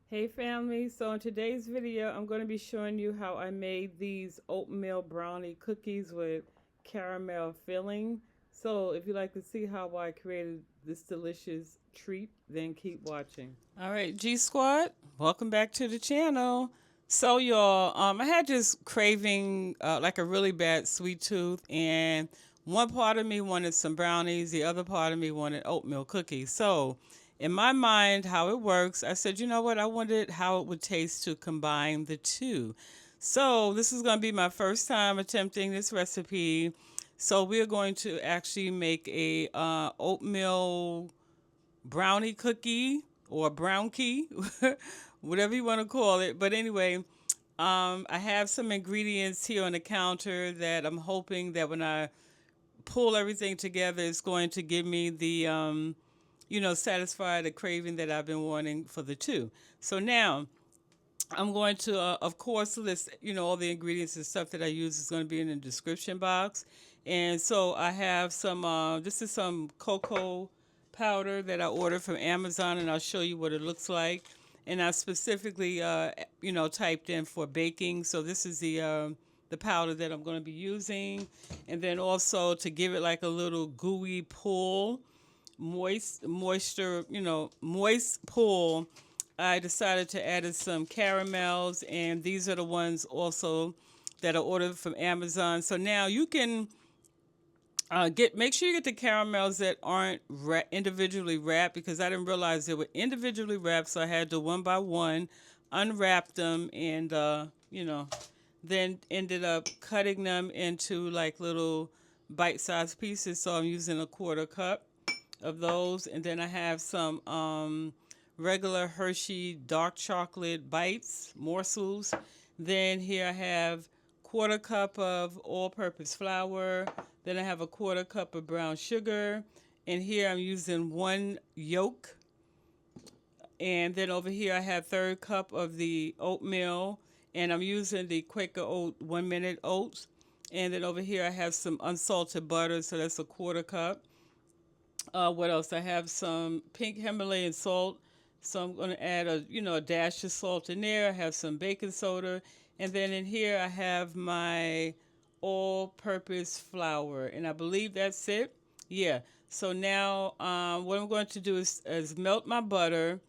Hey family, so in today's video I'm going to be showing you how I made these oatmeal brownie cookies with caramel filling. So if you'd like to see how I created this delicious treat, then keep watching. All right, G Squad, welcome back to the channel. So y'all, I had just craving like a really bad sweet tooth, and one part of me wanted some brownies, the other part of me wanted oatmeal cookies. So in my mind, how it works, I said, you know what? I wondered how it would taste to combine the two. So this is going to be my first time attempting this recipe. So we're going to actually make a oatmeal brownie cookie or brown key, whatever you want to call it. But anyway, I have some ingredients here on the counter that I'm hoping that when I pull everything together, it's going to give me the satisfy the craving that I've been wanting for the two. So now I'm going to, of course, list, all the ingredients and stuff that I use is going to be in the description box. And so I have some, this is some cocoa powder that I ordered from Amazon, and I'll show you what it looks like. And I specifically, typed in for baking. So this is the powder that I'm going to be using. And then also to give it like a little gooey pull, moist pull, I decided to add some caramels, and these are the ones also that I ordered from Amazon. So now you can make sure you get the caramels that aren't individually wrapped, because I didn't realize they were individually wrapped, so I had to one by one unwrap them, and then ended up cutting them into like little bite-sized pieces. So I'm using a quarter cup of those, and then I have some regular Hershey dark chocolate bites morsels. Then here I have quarter cup of all-purpose flour. Then I have a quarter cup of brown sugar, and here I'm using one yolk. And then over here I have third cup of the oatmeal, and I'm using the Quaker Oat 1 minute oats. And then over here I have some unsalted butter, so that's a quarter cup. What else? I have some pink Himalayan salt, so I'm going to add a dash of salt in there. I have some baking soda, and then in here I have my all-purpose flour, and I believe that's it. Yeah. So now what I'm going to do is melt my butter,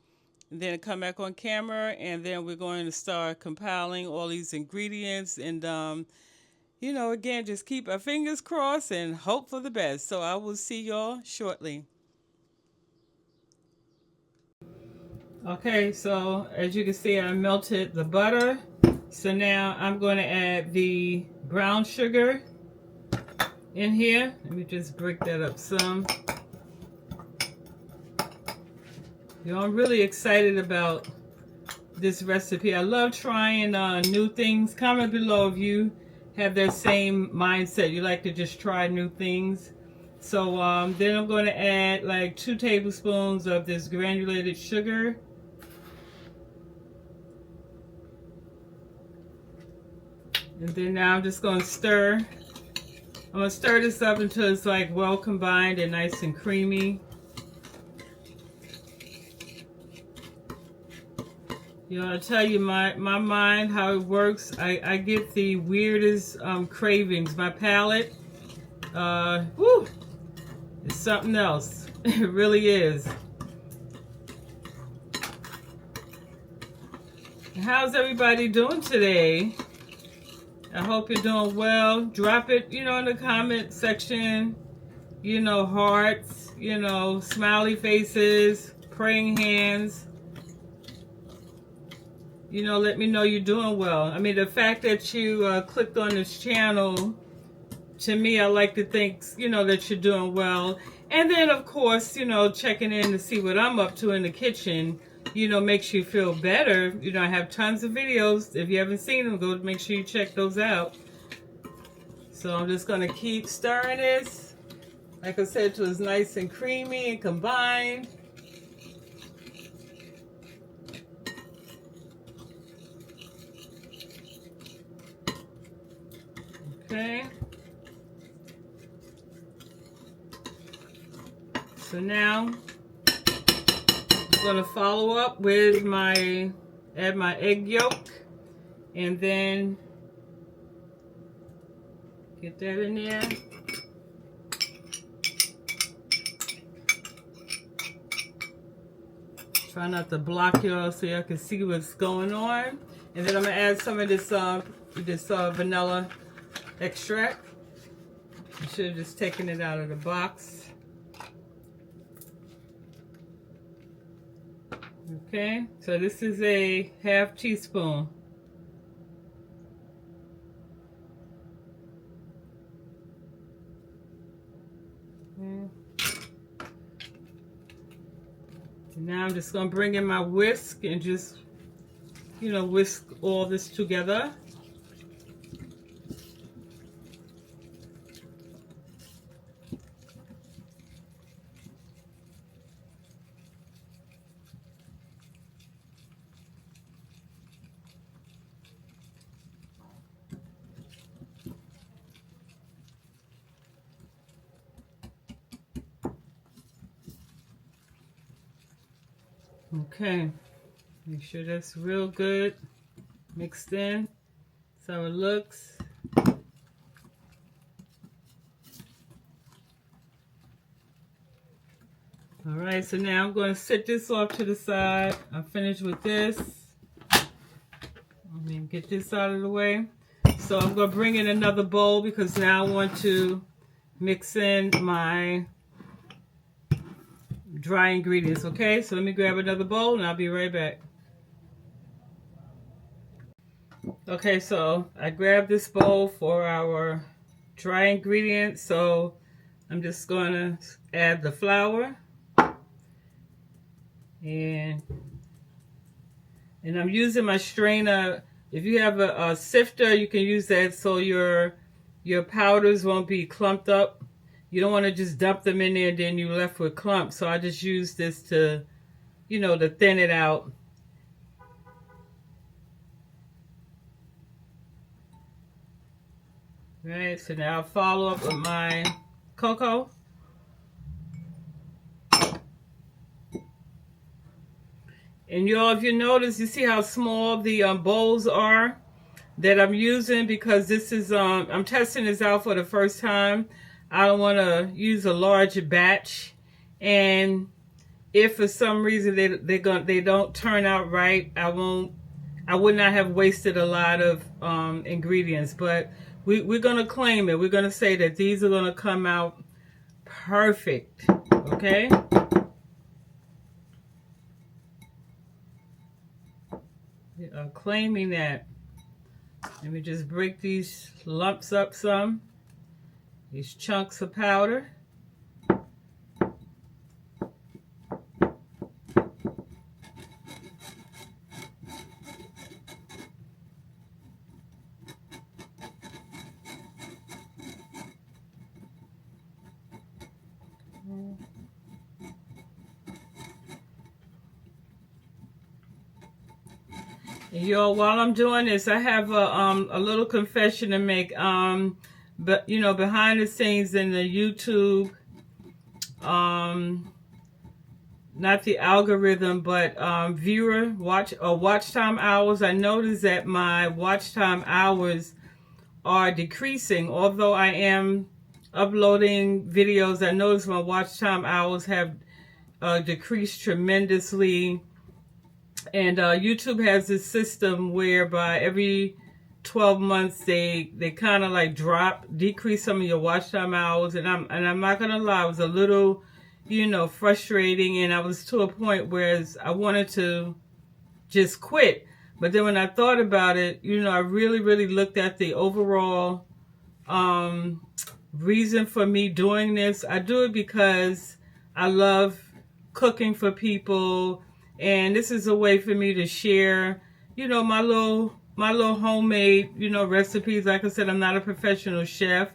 and then come back on camera, and then we're going to start compiling all these ingredients, and again, just keep our fingers crossed and hope for the best. So I will see y'all shortly. Okay, so as you can see, I melted the butter. So now I'm going to add the brown sugar in here. Let me just break that up some. I'm really excited about this recipe. I love trying new things. Comment below if you have that same mindset. You like to just try new things. So then I'm going to add like 2 tablespoons of this granulated sugar. And then now I'm just going to stir. I'm going to stir this up until it's like well combined and nice and creamy. I'll tell you my mind, how it works. I get the weirdest cravings. My palate, it's something else. It really is. How's everybody doing today? I hope you're doing well. Drop it, in the comment section. Hearts, smiley faces, praying hands. Let me know you're doing well. I mean, the fact that you clicked on this channel, to me, I like to think, that you're doing well. And then, of course, checking in to see what I'm up to in the kitchen, makes you feel better. I have tons of videos. If you haven't seen them, go make sure you check those out. So I'm just going to keep stirring this. Like I said, till it's nice and creamy and combined. Okay. So now I'm going to follow up with my add my egg yolk, and then get that in there. Try not to block y'all so y'all can see what's going on. And then I'm gonna add some of this vanilla extract. I should have just taken it out of the box. Okay, so this is a half teaspoon. Now I'm just going to bring in my whisk and just, whisk all this together. Okay, make sure that's real good mixed in. That's how it looks. All right, so now I'm going to set this off to the side. I'm finished with this. Let me get this out of the way. So I'm going to bring in another bowl because now I want to mix in my dry ingredients. Okay, so let me grab another bowl and I'll be right back. Okay, so I grabbed this bowl for our dry ingredients. So I'm just going to add the flour, and I'm using my strainer. If you have a sifter, you can use that so your powders won't be clumped up. You don't want to just dump them in there and then you're left with clumps. So I just use this to, to thin it out. Right, so now I'll follow up with my cocoa. And y'all, if you notice, you see how small the bowls are that I'm using, because this is, I'm testing this out for the first time. I don't want to use a large batch, and if for some reason they don't turn out right, I would not have wasted a lot of ingredients. But we're gonna claim it. We're gonna say that these are gonna come out perfect. Okay. Claiming that. Let me just break these lumps up some. These chunks of powder. Yo, while I'm doing this, I have a little confession to make. But behind the scenes in the YouTube, not the algorithm, but watch time hours. I noticed that my watch time hours are decreasing. Although I am uploading videos, I noticed my watch time hours have decreased tremendously. And YouTube has this system whereby every 12 months they kind of like decrease some of your watch time hours, and I'm not gonna lie, it was a little frustrating, and I was to a point where I wanted to just quit. But then when I thought about it, I really looked at the overall reason for me doing this. I do it because I love cooking for people, and this is a way for me to share my little homemade recipes. Like I said, I'm not a professional chef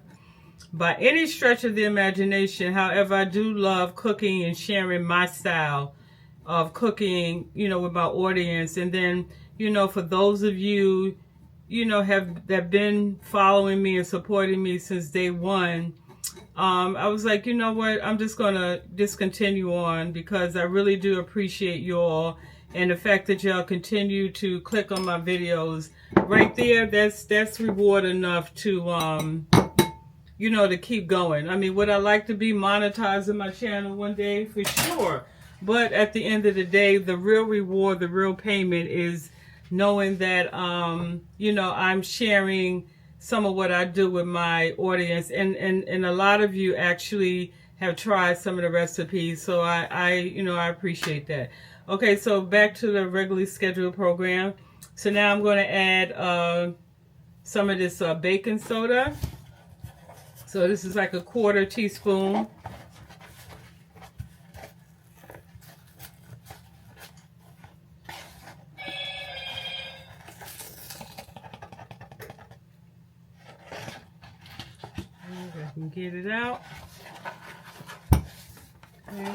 by any stretch of the imagination. However, I do love cooking and sharing my style of cooking with my audience. And then for those of you have been following me and supporting me since day one, I was like, you know what, I'm just gonna continue on because I really do appreciate you all. and the fact that y'all continue to click on my videos. Right there, that's reward enough to you know, to keep going. I mean, would I like to be monetizing my channel one day? For sure. But at the end of the day, the real reward, the real payment is knowing that, you know, I'm sharing some of what I do with my audience. And a lot of you actually have tried some of the recipes. So you know, I appreciate that. Okay, so back to the regularly scheduled program. So now I'm going to add some of this baking soda. So this is like a 1/4 teaspoon. I can get it out. Okay.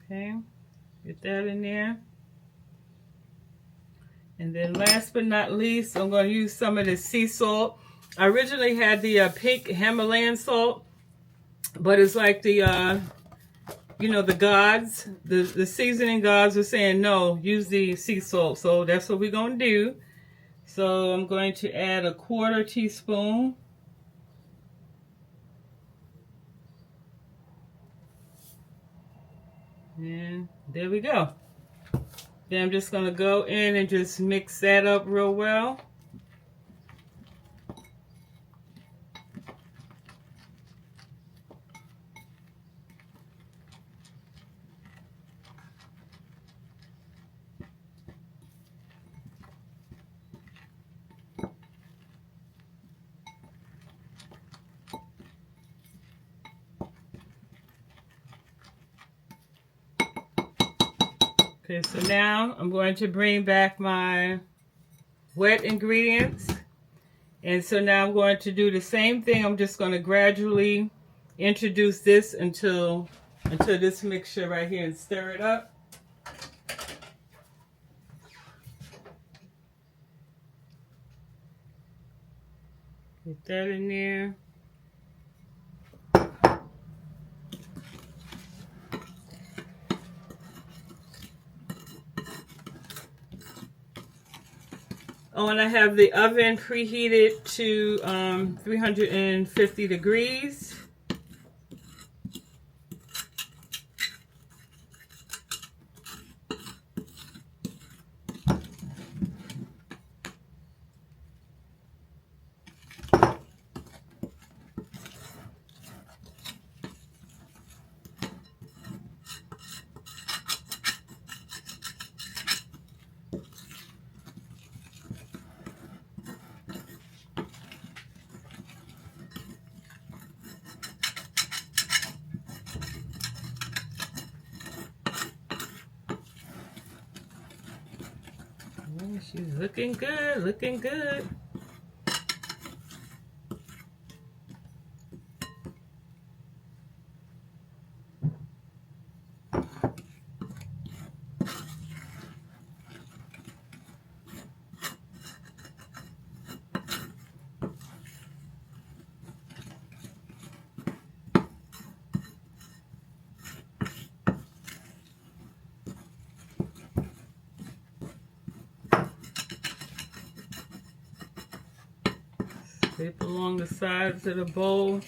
Okay. Get that in there. And then last but not least, I'm going to use some of the sea salt. I originally had the pink Himalayan salt, but it's like the, you know, the gods, the seasoning gods are saying, no, use the sea salt. So that's what we're going to do. So I'm going to add a 1/4 teaspoon. And there we go. Then I'm just going to go in and just mix that up real well. Okay, so now I'm going to bring back my wet ingredients. And so now I'm going to do the same thing. I'm just going to gradually introduce this until this mixture right here and stir it up. Get that in there. Oh, and I have the oven preheated to 350 degrees. Oh, she's looking good, looking good. Scrape along the sides of the bowl.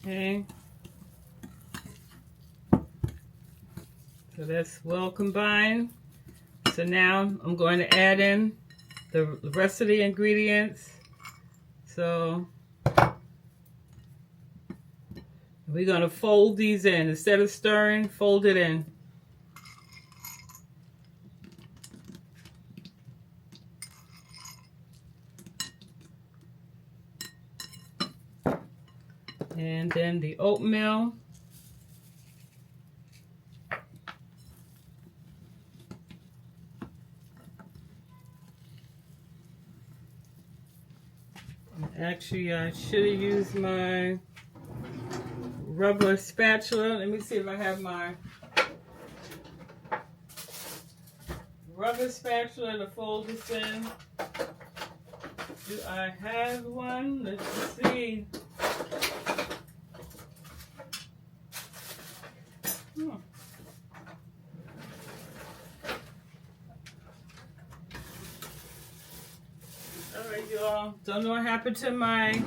Okay. So that's well combined. So now I'm going to add in the rest of the ingredients. So we're going to fold these in. Instead of stirring, fold it in. And then the oatmeal. Actually, I should have used my rubber spatula. Let me see if I have my rubber spatula to fold this in. Do I have one? Let's see. Alright, y'all. Don't know what happened to my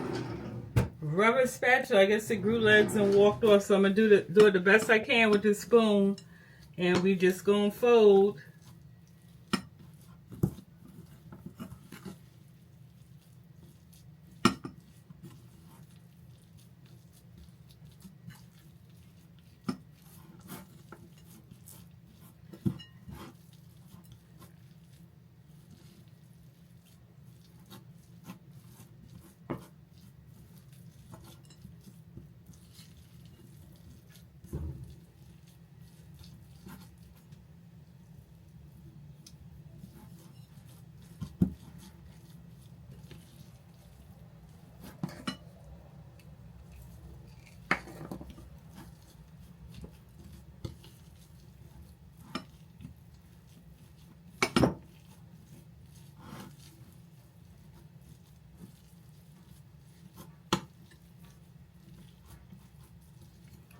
rubber spatula. I guess it grew legs and walked off, so I'm going to do it the best I can with this spoon. And we just going to fold.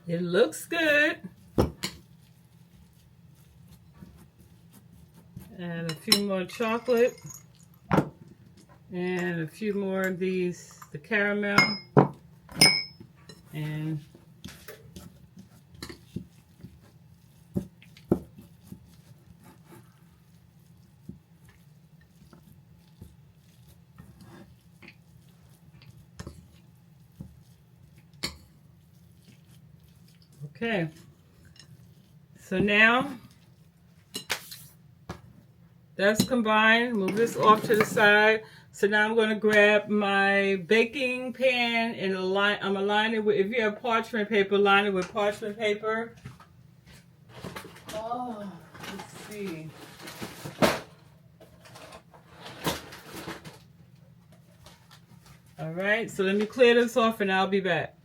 It looks good. Add a few more chocolate. And a few more of these, the caramel. And okay. So now that's combined. Move this off to the side. So now I'm going to grab my baking pan and I'm aligning it with, if you have parchment paper, line it with parchment paper. Oh, let's see. All right, so let me clear this off and I'll be back.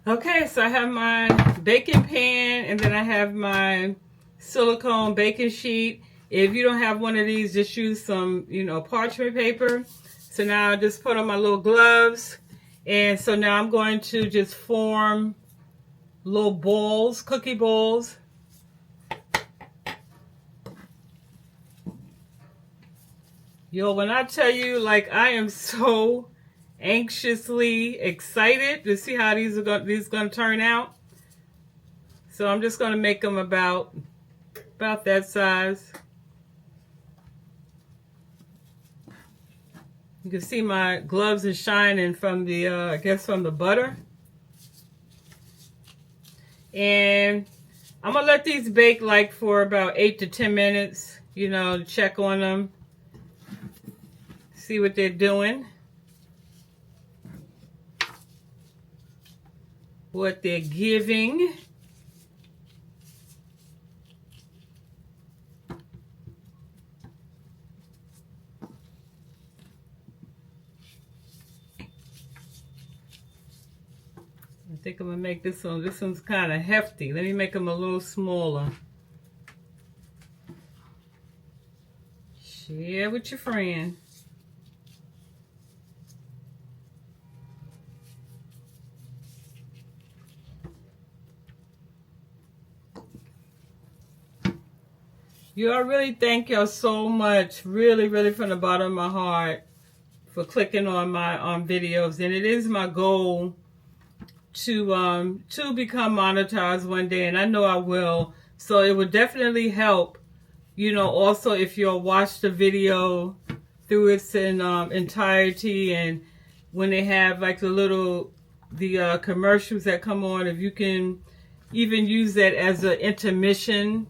Okay, so I have my baking pan and then I have my silicone baking sheet. If you don't have one of these, just use some, parchment paper. So now I just put on my little gloves. And so now I'm going to just form little balls, cookie balls. Yo, when I tell you, like, I am so anxiously excited to see how these are going to turn out. So I'm just going to make them about that size. You can see my gloves are shining from the, I guess from the butter. And I'm going to let these bake like for about 8 to 10 minutes, check on them. See what they're doing. What they're giving. I think I'm going to make this one. This one's kind of hefty. Let me make them a little smaller. Share with your friend. I really thank y'all so much. Really, really from the bottom of my heart for clicking on my videos. And it is my goal to become monetized one day, and I know I will. So it would definitely help, also if you'll watch the video through its entirety, and when they have like the commercials that come on, if you can even use that as an intermission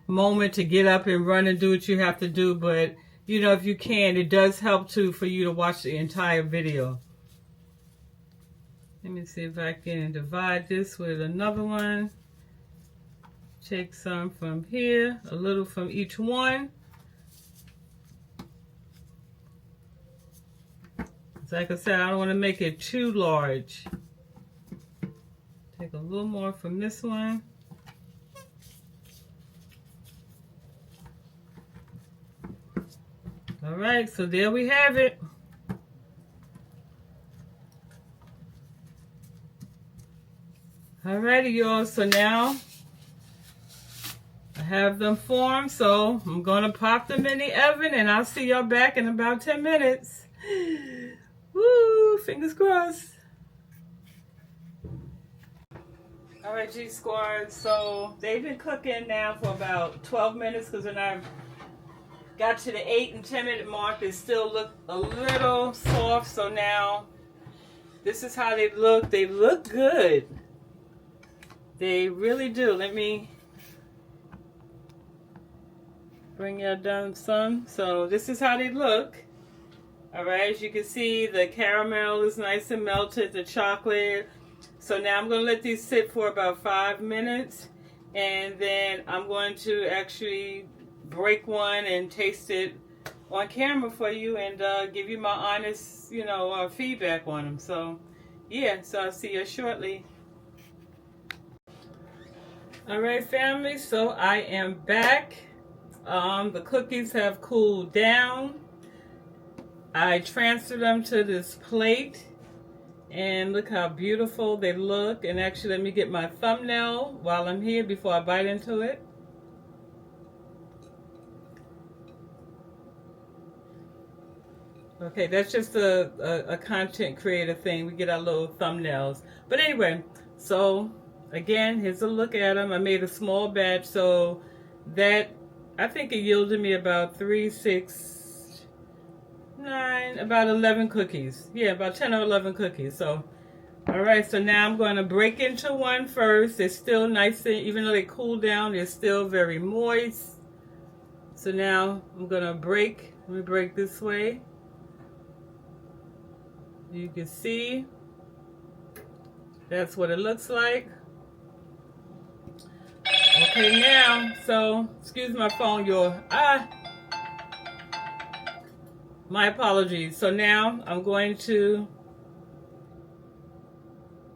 moment to get up and run and do what you have to do. But if you can, it does help too for you to watch the entire video. Let me see if I can divide this with another one. Take some from here, a little from each one. Like I said, I don't want to make it too large. Take a little more from this one. All right, so there we have it. Alrighty, y'all, so now I have them formed, so I'm gonna pop them in the oven and I'll see y'all back in about 10 minutes. Woo, fingers crossed. Alright, G Squad, so they've been cooking now for about 12 minutes because when I got to the 8 and 10 minute mark, they still look a little soft, so now this is how they look. They look good. They really do. Let me bring y'all down some. So this is how they look. Alright, as you can see, the caramel is nice and melted, the chocolate. So now I'm going to let these sit for about 5 minutes. And then I'm going to actually break one and taste it on camera for you and give you my honest, feedback on them. So, yeah, so I'll see you shortly. Alright, family, so I am back. The cookies have cooled down. I transferred them to this plate. And look how beautiful they look. And actually, let me get my thumbnail while I'm here before I bite into it. Okay, that's just a content creator thing. We get our little thumbnails. But anyway, so again, here's a look at them. I made a small batch, so that I think it yielded me about 3, 6, 9, about 11 cookies. Yeah, about 10 or 11 cookies. So, all right, so now I'm going to break into one first. It's still nice, and even though they cool down, they're still very moist. So now I'm going to break. Let me break this way. You can see that's what it looks like. Okay, now, so, excuse my phone, y'all. My apologies. So now I'm going to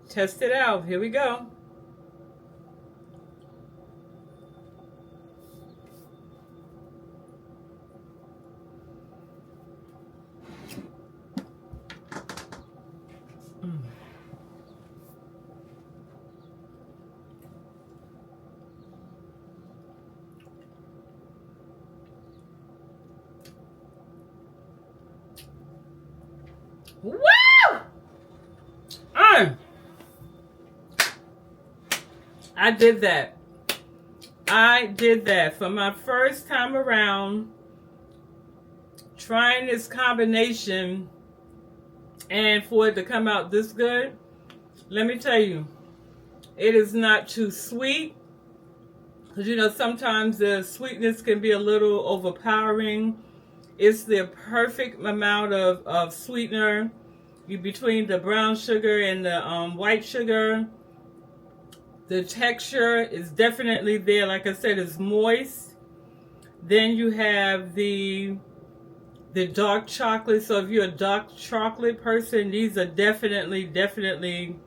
test it out. Here we go. Woo! I did that. I did that for my first time around trying this combination, and for it to come out this good. Let me tell you, it is not too sweet, because sometimes the sweetness can be a little overpowering. It's the perfect amount of sweetener between the brown sugar and the white sugar. The texture is definitely there. Like I said, it's moist. Then you have the dark chocolate. So if you're a dark chocolate person, these are definitely the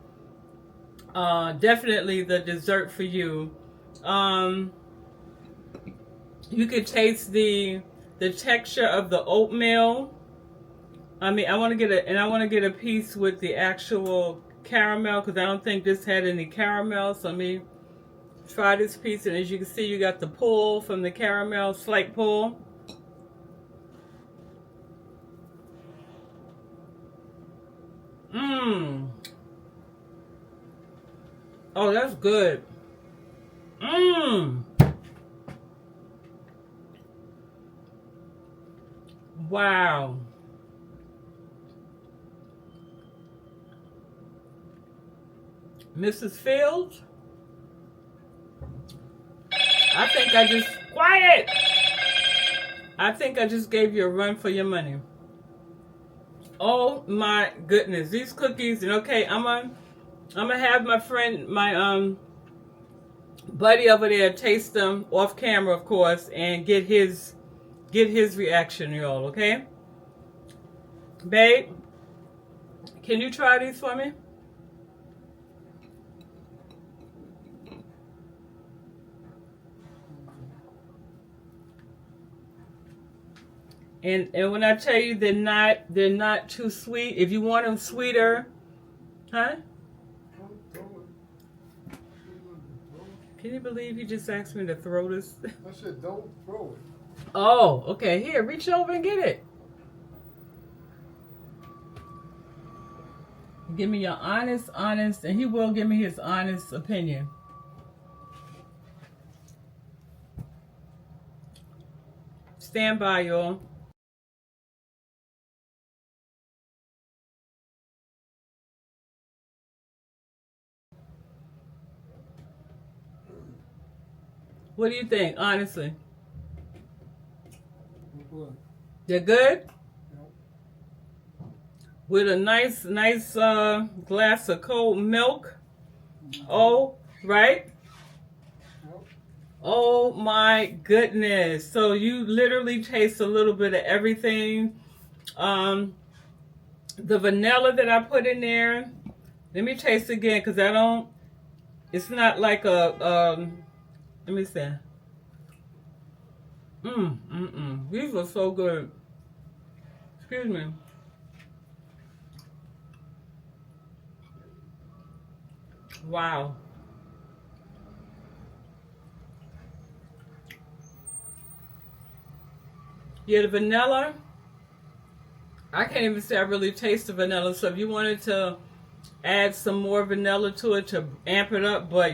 dessert for you. You can taste the texture of the oatmeal. I want to get a piece with the actual caramel, because I don't think this had any caramel. So let me try this piece, and as you can see, you got the pull from the caramel, slight pull. Oh, that's good. Wow. Mrs. Fields, I think I just gave you a run for your money. Oh my goodness, these cookies. And okay, I'm gonna have my friend, my buddy over there, taste them off camera, of course, and get his reaction, y'all. Okay, babe. Can you try these for me? And when I tell you they're not too sweet. If you want them sweeter, huh? Can you believe you just asked me to throw this? I said don't throw it. Oh, okay. Here, reach over and get it. Give me your honest, and he will give me his honest opinion. Stand by, y'all. What do you think, honestly? Good. They're good? Yep. With a nice glass of cold milk. Oh, right? Yep. Oh my goodness. So you literally taste a little bit of everything. The vanilla that I put in there, let me taste again because I don't, it's not like a, let me see. These are so good. Excuse me. Wow. Yeah, the vanilla, I can't even say I really taste the vanilla. So if you wanted to add some more vanilla to it to amp it up, but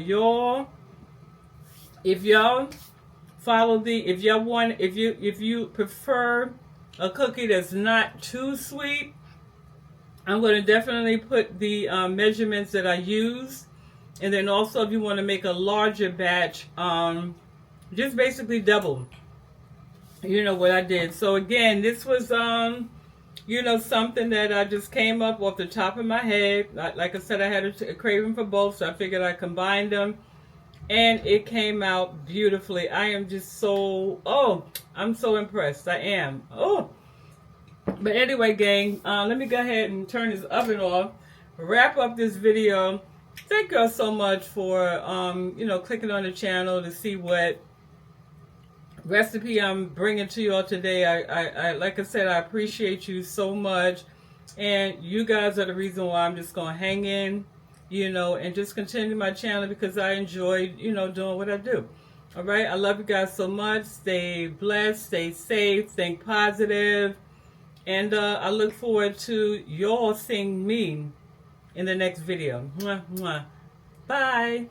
if y'all follow the, if you prefer a cookie that's not too sweet, I'm going to definitely put the measurements that I use. And then also if you want to make a larger batch, just basically double, what I did. So again, this was, something that I just came up off the top of my head. Like I said, I had a craving for both, so I figured I combined them. And it came out beautifully. I am just I'm so impressed. I am. But anyway, gang, let me go ahead and turn this oven off, wrap up this video. Thank y'all so much for, clicking on the channel to see what recipe I'm bringing to y'all today. I like I said, I appreciate you so much. And you guys are the reason why I'm just going to hang in, and just continue my channel because I enjoy, doing what I do. All right. I love you guys so much. Stay blessed, stay safe, think positive. And I look forward to y'all seeing me in the next video. Mwah, mwah. Bye.